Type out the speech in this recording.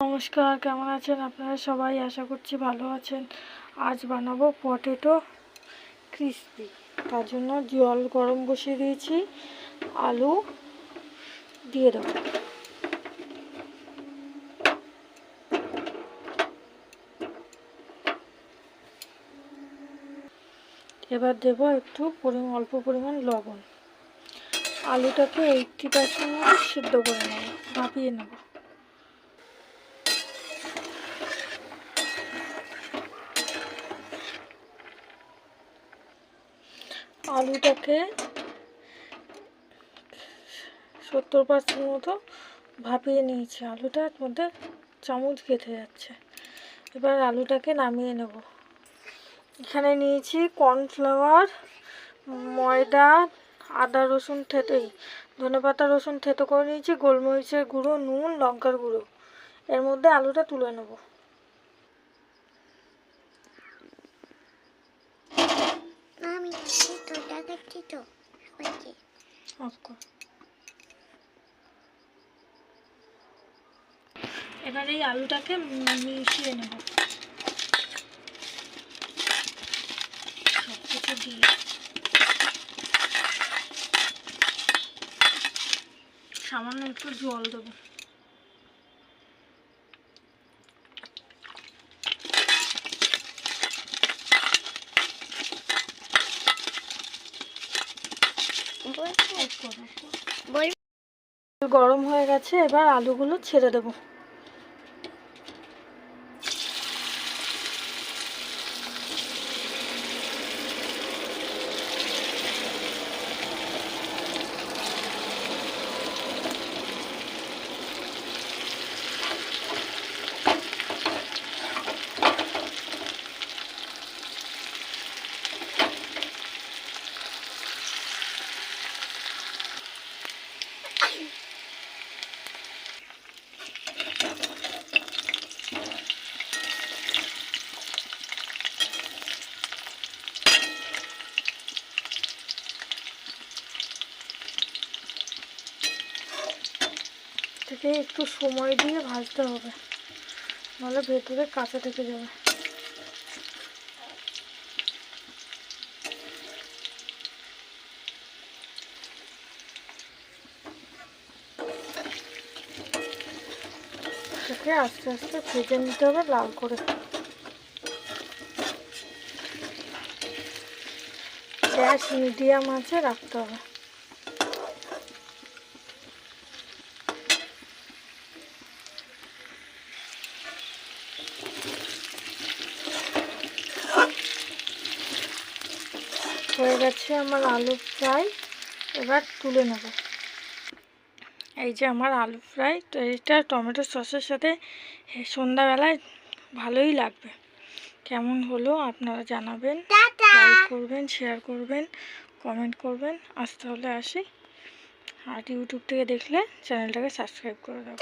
নমস্কার, কেমন আছেন আপনারা সবাই? আশা করছি ভালো আছেন। আজ বানাবো পটেটো ক্রিসপি। তার জন্য জল গরম বসিয়ে দিয়েছি, আলু দিয়ে দেবো। এবার দেবো একটু অল্প পরিমাণ লবণ। আলুটাকে 80% মতো সিদ্ধ করে নেব, ভাপিয়ে নেব। আলুটাকে 70% মতো ভাপিয়ে নিয়েছি। আলুটার মধ্যে চামচ গেঁথে যাচ্ছে। এবার আলুটাকে নামিয়ে নেব। এখানে নিয়েছি কর্নফ্লাওয়ার, ময়দা, আদা রসুন ধনেপাতা রসুন থেতো করে নিয়েছি, গোলমরিচের গুঁড়ো, নুন, লঙ্কার গুঁড়ো। এর মধ্যে আলুটা তুলে নেব। এবার এই আলুটাকে মিশিয়ে নেব সব কিছু দিয়ে। সামান্য একটু জল দেবো। গরম হয়ে গেছে, এবার আলুগুলো ছেড়ে দেবো। থেকে একটু সময় দিয়ে ভাজতে হবে, নাহলে ভেতরে কাঁচা থেকে যাবে। এটাকে আস্তে আস্তে ভেজে নিতে হবে লাল করে। গ্যাস মিডিয়াম আঁচে রাখতে হবে। হয়ে গেছে আমার আলু ফ্রাই, এবার তুলে নেব। এই যে আমার আলু ফ্রাই, তো এটা টমেটো সসের সাথে সন্ধ্যাবেলায় ভালোই লাগবে। কেমন হলো আপনারা জানাবেন, লাইক করবেন, শেয়ার করবেন, কমেন্ট করবেন। আজ তাহলে আসি, আর ইউটিউব থেকে দেখলে চ্যানেলটাকে সাবস্ক্রাইব করে দেবেন।